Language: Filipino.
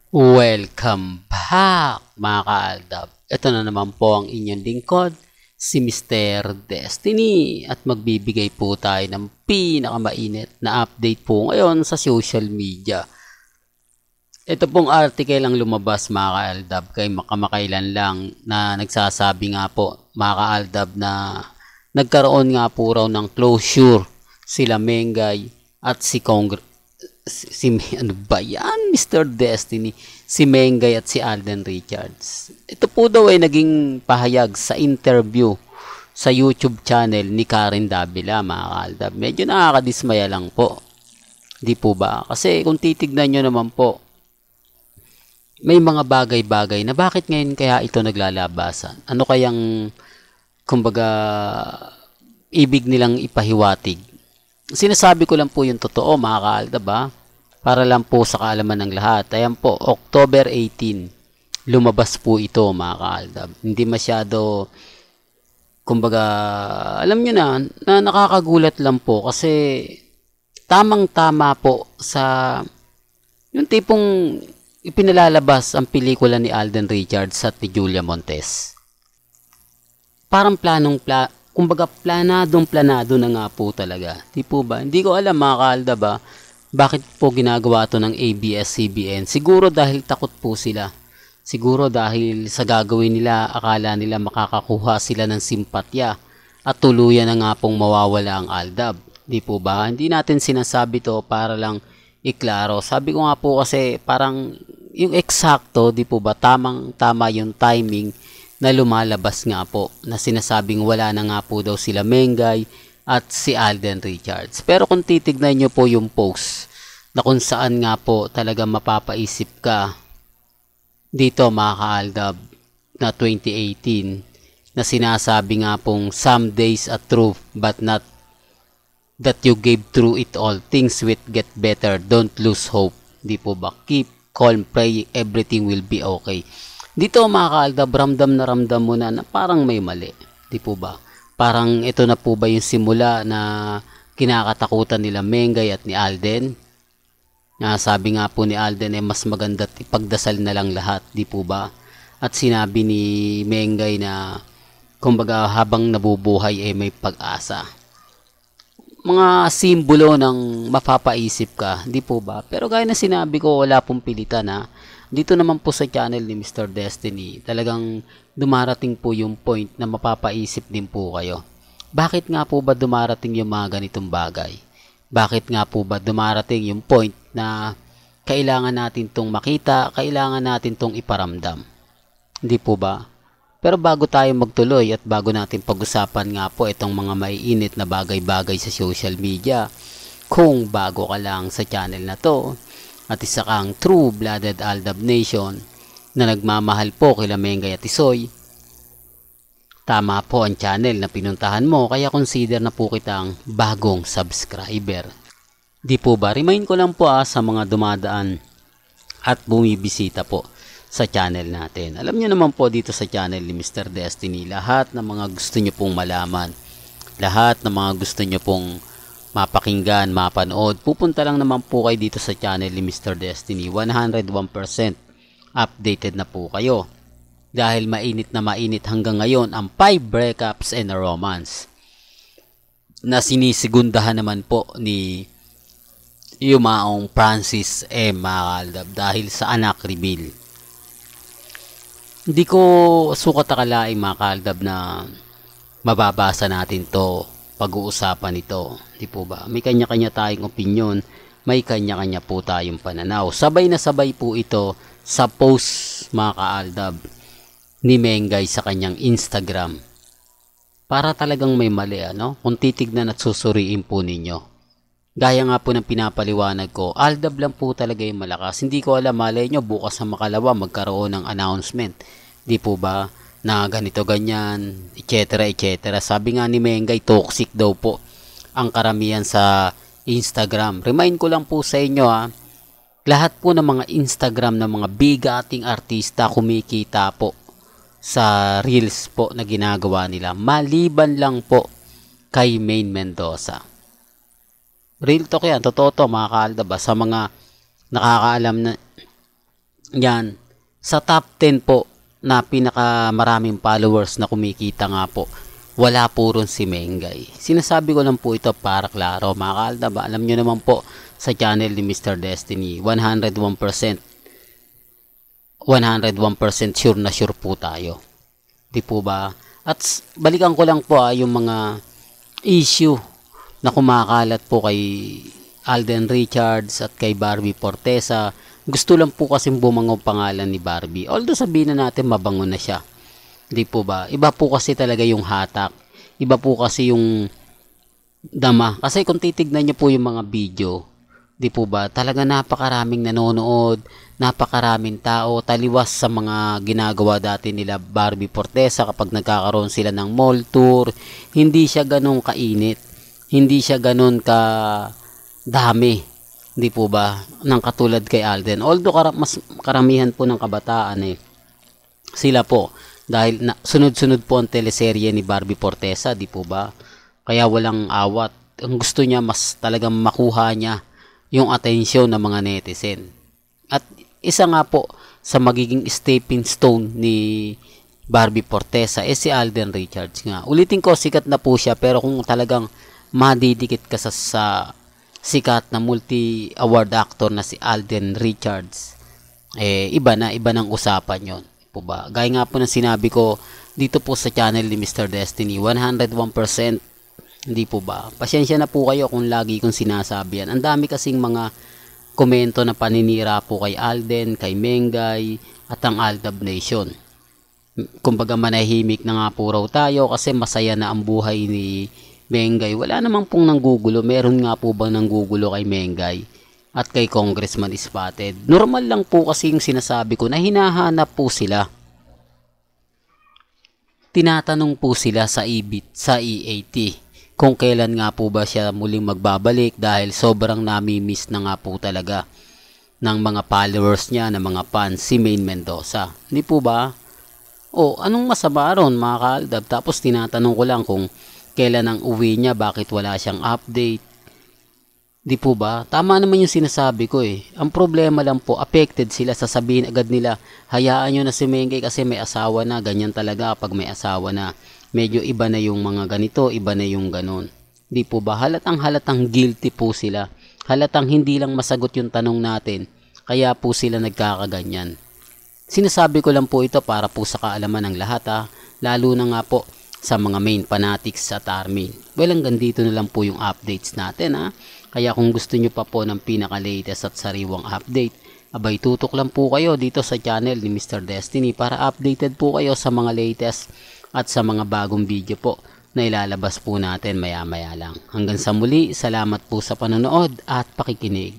Welcome back mga kaaldab. Ito na naman po ang inyong lingkod, si Mr. Destiny at magbibigay po tayo ng pinakamainit na update po ngayon sa social media. Ito pong article ang lumabas mga kaaldab kay makamakailan lang na nagsasabi nga po mga kaaldab na nagkaroon nga po raw ng closure sila Mengay at si ano ba yan, Mr. Destiny? Si Mengay at si Alden Richards. Ito po daw ay naging pahayag sa interview sa YouTube channel ni Karen Davila, mga kaaldab. Medyo nakakadismaya lang po. Di po ba? Kasi kung titignan nyo naman po, may mga bagay-bagay na bakit ngayon kaya ito naglalabasan? Ano kayang, kumbaga, ibig nilang ipahiwatig? Sinasabi ko lang po yung totoo, mga kaaldab, ba? Para lang po sa kaalaman ng lahat. Ayan po, October 18, lumabas po ito mga kaaldab. Hindi masyado, kumbaga, alam nyo na nakakagulat lang po kasi tamang-tama po sa yung tipong ipinalalabas ang pelikula ni Alden Richards at ni Julia Montes. Parang kumbaga planado na nga po talaga. Di po ba? Hindi ko alam mga kaaldab ba, bakit po ginagawa to ng ABS-CBN? Siguro dahil takot po sila. Siguro dahil sa gagawin nila, akala nila makakakuha sila ng simpatya at tuluyan na nga pong mawawala ang Aldab. Di po ba? Hindi natin sinasabi to para lang iklaro. Sabi ko nga po kasi parang yung eksakto, di po ba, tamang-tama yung timing na lumalabas nga po na sinasabing wala na nga po daw sila Mengay at si Alden Richards. Pero kung titignan nyo po yung post na kung saan nga po talaga mapapaisip ka dito mga kaaldab na 2018 na sinasabi nga pong some days are true but not that you gave through it all. Things will get better. Don't lose hope. Di po ba? Keep calm, pray, everything will be okay. Dito mga kaaldab, ramdam mo na parang may mali. Di po ba? Parang ito na po ba yung simula na kinakatakutan nila Mengay at ni Alden? Sabi nga po ni Alden mas maganda ipagdasal na lang lahat, di po ba? At sinabi ni Mengay na kumbaga habang nabubuhay may pag-asa. Mga simbolo ng mapapaisip ka, di po ba? Pero gaya na sinabi ko, wala pong pilitan dito naman po sa channel ni Mr. Destiny, talagang dumarating po yung point na mapapaisip din po kayo. Bakit nga po ba dumarating yung mga ganitong bagay? Bakit nga po ba dumarating yung point na kailangan natin tong makita, kailangan natin tong iparamdam? Hindi po ba? Pero bago tayo magtuloy at bago natin pag-usapan nga po itong mga maiinit na bagay-bagay sa social media, kung bago ka lang sa channel na to, at isa kang true-blooded Aldab Nation na nagmamahal po kila Mengay at Isoy, tama po ang channel na pinuntahan mo kaya consider na po kitang bagong subscriber. Di po ba? Remind ko lang po sa mga dumadaan at bumibisita po sa channel natin. Alam niyo naman po dito sa channel ni Mr. Destiny, lahat ng mga gusto niyo pong malaman, lahat ng mga gusto niyo pong mapakinggan, mapanood, pupunta lang naman po kayo dito sa channel ni Mr. Destiny. 101% updated na po kayo. Dahil mainit na mainit hanggang ngayon ang 5 breakups and a romance na sinisigundahan naman po ni Yumaong Francis M. Macaldab dahil sa anak reveal. Hindi ko sukat akalaing mga kaaldab na mababasa natin to, pag-uusapan ito, di po ba? May kanya-kanya tayong opinion, may kanya-kanya po tayong pananaw. Sabay na sabay po ito sa post mga kaaldab ni Mengay sa kanyang Instagram. Para talagang may mali kung titignan at susuriin po ninyo. Gaya nga po ng pinapaliwanag ko, Aldab lang po talaga yung malakas. Hindi ko alam, malay nyo bukas sa Makalawa magkaroon ng announcement. Di po ba? Na ganito ganyan, etc. etc. Sabi nga ni Mengay, toxic daw po ang karamihan sa Instagram. Remind ko lang po sa inyo lahat po ng mga Instagram ng mga bigating artista kumikita po sa reels po na ginagawa nila. Maliban lang po kay Maine Mendoza. Real talk yan, totoo to mga kaaldab sa mga nakakaalam na Yan. Sa top 10 po na pinakamaraming followers na kumikita nga po, wala po ron si Mengay. Sinasabi ko lang po ito para klaro. Mga kaaldab, alam nyo naman po sa channel ni Mr. Destiny, 101% sure na sure po tayo. Di po ba? At balikan ko lang po yung mga issue na kumakalat po kay Alden Richards at kay Barbie Fortesa. Gusto lang po kasing bumango pangalan ni Barbie. Although sabihin na natin mabango na siya. Di po ba? Iba po kasi talaga yung hatak. Iba po kasi yung dama. Kasi kung titignan niyo po yung mga video, di po ba? Talaga napakaraming nanonood, napakaraming tao, taliwas sa mga ginagawa dati nila Barbie Fortesa kapag nagkakaroon sila ng mall tour. Hindi siya ganun kainit. Hindi siya ganun ka dami. Di po ba? Nang katulad kay Alden. Although mas karamihan po ng kabataan sila po. Dahil sunod-sunod po ang teleserye ni Barbie Fortesa. Di po ba? Kaya walang awat. Ang gusto niya mas talagang makuha niya yung atensyon ng mga netizen. At isa nga po sa magiging stepping stone ni Barbie Fortesa si Alden Richards nga. Ulitin ko, sikat na po siya, pero kung talagang madidikit ka sa sikat na multi-award actor na si Alden Richards, iba ng usapan yon. Po ba? Gaya nga po ng sinabi ko dito po sa channel ni Mr. Destiny, 101%. Hindi po ba? Pasensya na po kayo kung lagi kong sinasabi yan. Ang dami kasing mga komento na paninira po kay Alden, kay Mengay, at ang Aldab Nation. Kumbaga manahimik na nga po raw tayo kasi masaya na ang buhay ni Mengay. Wala namang pong nanggugulo. Meron nga po bang nanggugulo kay Mengay at kay Congressman Spotted? Normal lang po kasi yung sinasabi ko na hinahanap po sila. Tinatanong po sila sa EAT kung kailan nga po ba siya muling magbabalik dahil sobrang nami-miss na nga po talaga ng mga followers niya, ng mga fans, si Maine Mendoza. Hindi po ba? O, anong masama ron mga kaaldab? Tapos tinatanong ko lang kung kailan ang uwi niya, bakit wala siyang update. Di po ba? Tama naman yung sinasabi ko Ang problema lang po, affected sila. Sasabihin agad nila, hayaan nyo na si Mengay kasi may asawa na. Ganyan talaga pag may asawa na. Medyo iba na yung mga ganito, iba na yung ganon. Di po ba? Halatang guilty po sila. Halatang hindi lang masagot yung tanong natin. Kaya po sila nagkakaganyan. Sinasabi ko lang po ito para po sa kaalaman ng lahat Lalo na nga po sa mga main fanatics sa Army. Well, hanggang dito na lang po yung updates natin Kaya kung gusto nyo pa po ng pinaka-latest at sariwang update, abay tutok lang po kayo dito sa channel ni Mr. Destiny para updated po kayo sa mga latest at sa mga bagong video po na ilalabas po natin maya-maya lang. Hanggang sa muli, salamat po sa panonood at pakikinig.